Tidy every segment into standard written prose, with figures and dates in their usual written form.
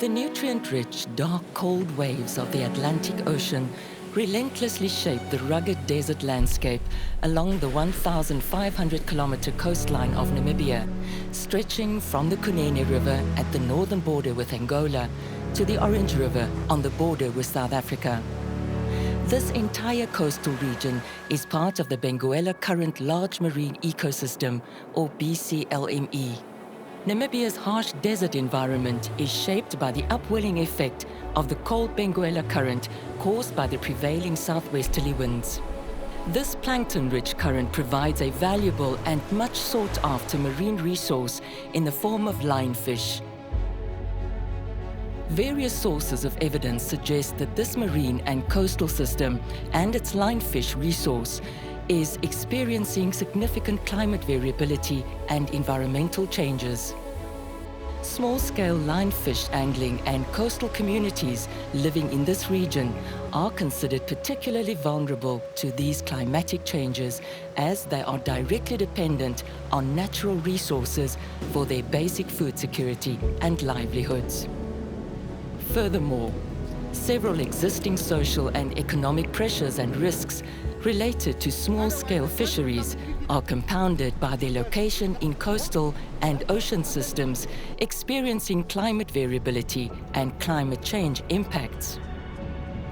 The nutrient-rich, dark, cold waves of the Atlantic Ocean relentlessly shape the rugged desert landscape along the 1,500-kilometer coastline of Namibia, stretching from the Kunene River at the northern border with Angola to the Orange River on the border with South Africa. This entire coastal region is part of the Benguela Current Large Marine Ecosystem, or BCLME. Namibia's harsh desert environment is shaped by the upwelling effect of the cold Benguela Current caused by the prevailing southwesterly winds. This plankton-rich current provides a valuable and much sought-after marine resource in the form of lionfish. Various sources of evidence suggest that this marine and coastal system and its lionfish resource is experiencing significant climate variability and environmental changes. Small-scale lionfish angling and coastal communities living in this region are considered particularly vulnerable to these climatic changes, as they are directly dependent on natural resources for their basic food security and livelihoods. Furthermore, several existing social and economic pressures and risks related to small-scale fisheries are compounded by their location in coastal and ocean systems experiencing climate variability and climate change impacts.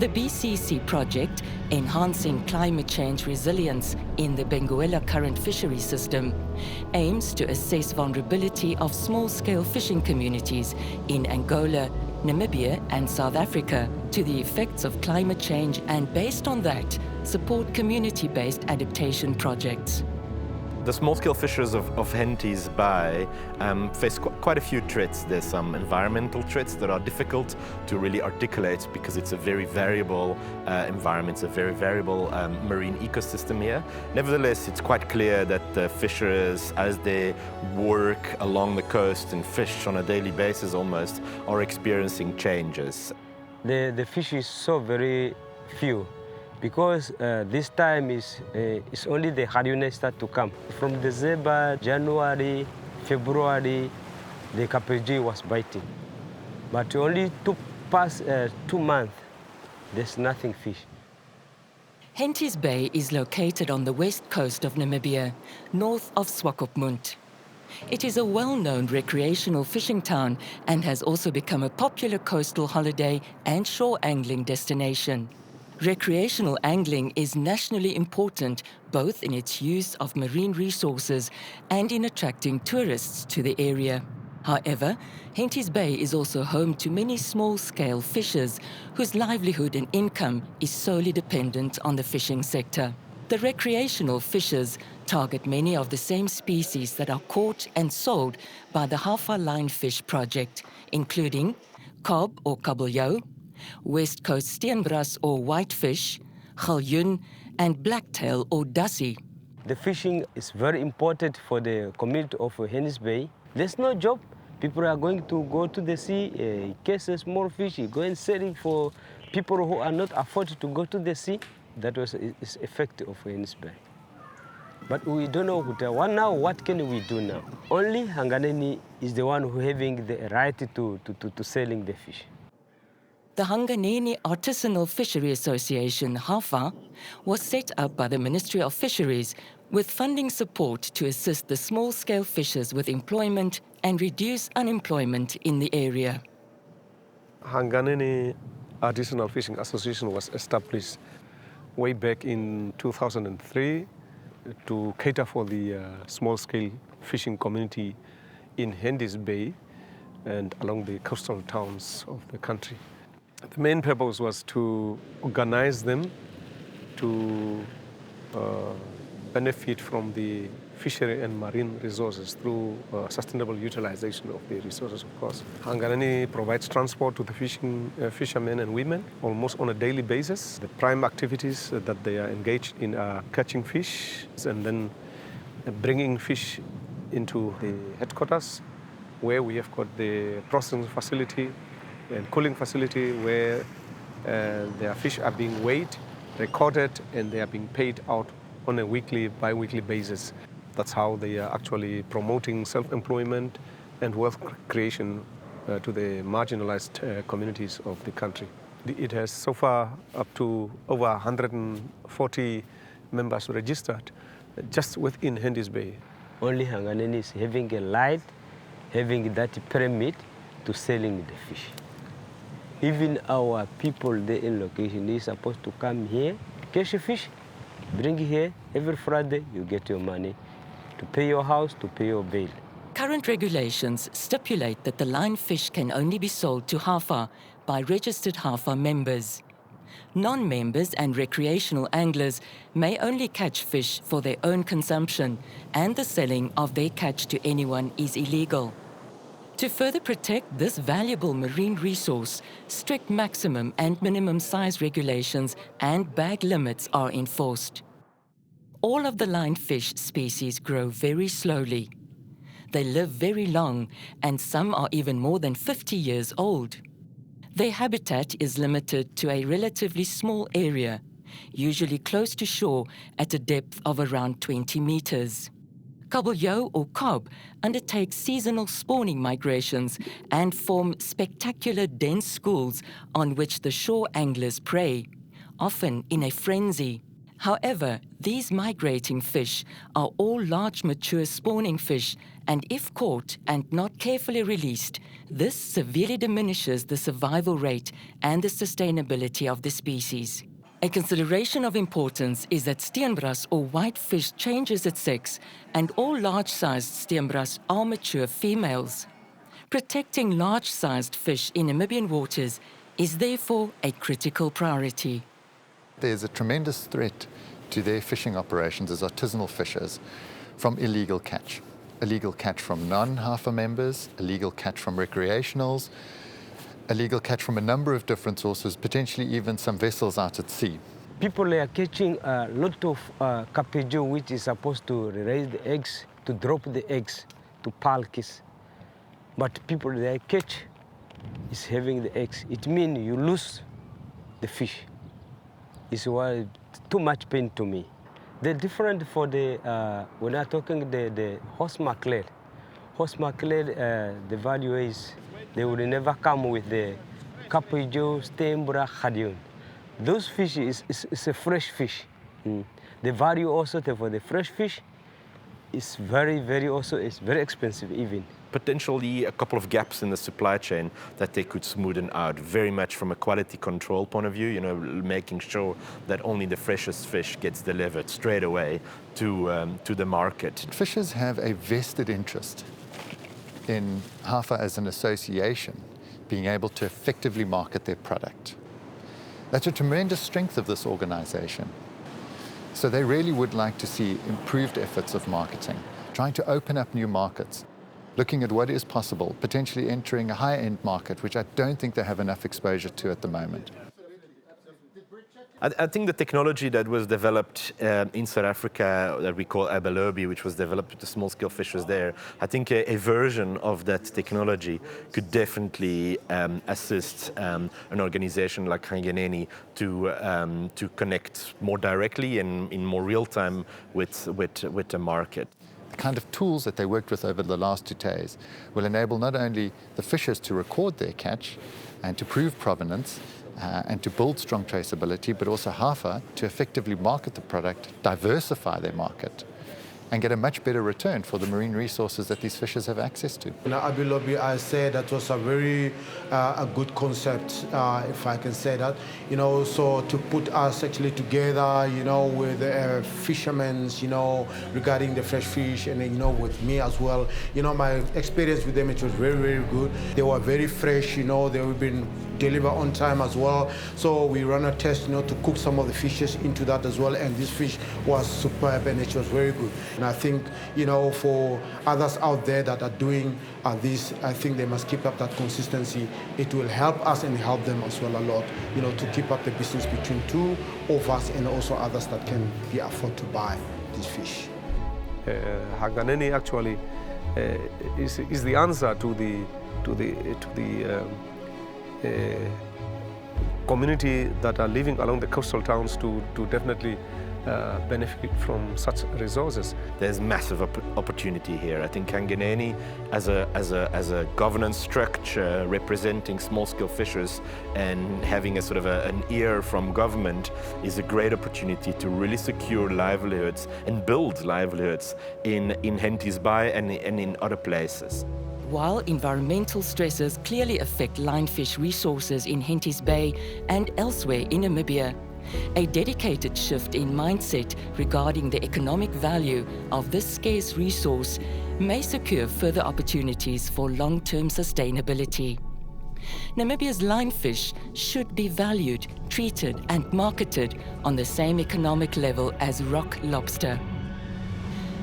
The BCC project, Enhancing Climate Change Resilience in the Benguela Current Fisheries System, aims to assess vulnerability of small-scale fishing communities in Angola, Namibia and South Africa to the effects of climate change, and based on that, support community-based adaptation projects. The small-scale fishers of Henties Bay face quite a few threats. There's some environmental threats that are difficult to really articulate because it's a very variable environment, it's a very variable marine ecosystem here. Nevertheless, it's quite clear that the fishers, as they work along the coast and fish on a daily basis almost, are experiencing changes. The fish is so very few, because this time is only the hardiness start to come. From December, January, February, the caperji was biting. But only past 2 months, there's nothing fish. Henties Bay is located on the west coast of Namibia, north of Swakopmund. It is a well-known recreational fishing town and has also become a popular coastal holiday and shore angling destination. Recreational angling is nationally important both in its use of marine resources and in attracting tourists to the area. However, Henties Bay is also home to many small-scale fishers whose livelihood and income is solely dependent on the fishing sector. The recreational fishers target many of the same species that are caught and sold by the HAFFA lionfish project, including cob or kabeljou, West Coast steenbras or whitefish, galjoen, and blacktail or dassie. The fishing is very important for the community of Henties Bay. There's no job. People are going to go to the sea, catch a small fish, go and sell it for people who are not afford to go to the sea. That was the effect of Henties Bay. But we don't know now. What can we do now? Only Hanganeni is the one who having the right to selling the fish. The Hanganeni Artisanal Fishery Association, HAFFA, was set up by the Ministry of Fisheries with funding support to assist the small-scale fishers with employment and reduce unemployment in the area. Hanganeni Artisanal Fishing Association was established way back in 2003 to cater for the small-scale fishing community in Henties Bay and along the coastal towns of the country. The main purpose was to organize them to benefit from the fishery and marine resources through sustainable utilization of the resources, of course. Hanganeni provides transport to the fishermen and women almost on a daily basis. The prime activities that they are engaged in are catching fish and then bringing fish into the headquarters, where we have got the processing facility and cooling facility where their fish are being weighed, recorded, and they are being paid out on a weekly, bi-weekly basis. That's how they are actually promoting self-employment and wealth creation to the marginalized communities of the country. It has so far up to over 140 members registered just within Henties Bay. Only Hanganeni is having a light, having that permit to selling the fish. Even our people there in location, they are supposed to come here, catch a fish, bring it here. Every Friday you get your money to pay your house, to pay your bill. Current regulations stipulate that the line fish can only be sold to HAFFA by registered HAFFA members. Non-members and recreational anglers may only catch fish for their own consumption, and the selling of their catch to anyone is illegal. To further protect this valuable marine resource, strict maximum and minimum size regulations and bag limits are enforced. All of the line fish species grow very slowly. They live very long, and some are even more than 50 years old. Their habitat is limited to a relatively small area, usually close to shore at a depth of around 20 meters. Kabeljou or cob undertake seasonal spawning migrations and form spectacular dense schools on which the shore anglers prey, often in a frenzy. However, these migrating fish are all large mature spawning fish, and if caught and not carefully released, this severely diminishes the survival rate and the sustainability of the species. A consideration of importance is that steenbras or white fish changes its sex, and all large-sized steenbras are mature females. Protecting large-sized fish in Namibian waters is therefore a critical priority. There's a tremendous threat to their fishing operations as artisanal fishers from illegal catch. Illegal catch from non-HAFFA members, illegal catch from recreationals, illegal catch from a number of different sources, potentially even some vessels out at sea. People are catching a lot of kabeljou, which is supposed to raise the eggs, to drop the eggs to palkis. But people they catch is having the eggs. It means you lose the fish. It's why too much pain to me. The different for the, when I'm talking the horse mackerel. Horse mackerel, the value is, they would never come with the kabeljou, steenbra, gadion. Those fish is a fresh fish. The value also for the fresh fish is very expensive even. Potentially a couple of gaps in the supply chain that they could smoothen out, very much from a quality control point of view, making sure that only the freshest fish gets delivered straight away to the market. Fishers have a vested interest in HAFFA as an association being able to effectively market their product. That's a tremendous strength of this organization. So they really would like to see improved efforts of marketing, trying to open up new markets, looking at what is possible, potentially entering a high-end market, which I don't think they have enough exposure to at the moment. I think the technology that was developed in South Africa that we call abelobi, which was developed with the small-scale fishers there, I think a version of that technology could definitely assist an organization like Hanganeni to connect more directly and in more real time with the market. The kind of tools that they worked with over the last 2 days will enable not only the fishers to record their catch and to prove provenance, and to build strong traceability, but also HAFFA to effectively market the product, diversify their market, and get a much better return for the marine resources that these fishers have access to. Abelobi, I say that was a very a good concept, if I can say that. So to put us actually together, with fishermen, regarding the fresh fish, and with me as well. My experience with them, it was very, very good. They were very fresh. They have been delivered on time as well. So we ran a test, to cook some of the fishes into that as well, and this fish was superb and it was very good. And I think, for others out there that are doing this, I think they must keep up that consistency. It will help us and help them as well a lot, to keep up the business between two of us and also others that can be afford to buy this fish. Hanganeni actually is the answer to the community that are living along the coastal towns to definitely benefit from such resources. There's massive opportunity here. I think Kanganeni, as a governance structure representing small-scale fishers and having a sort of an ear from government, is a great opportunity to really secure livelihoods and build livelihoods in Henties Bay and in other places. While environmental stresses clearly affect linefish resources in Henties Bay and elsewhere in Namibia, a dedicated shift in mindset regarding the economic value of this scarce resource may secure further opportunities for long-term sustainability. Namibia's linefish should be valued, treated and marketed on the same economic level as rock lobster.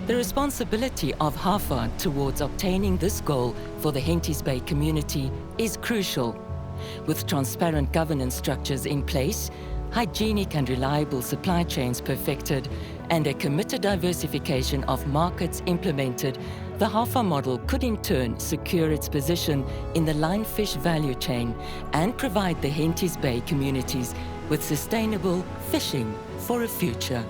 The responsibility of HAFFA towards obtaining this goal for the Henties Bay community is crucial. With transparent governance structures in place, hygienic and reliable supply chains perfected, and a committed diversification of markets implemented, the HAFFA model could in turn secure its position in the linefish value chain and provide the Henties Bay communities with sustainable fishing for a future.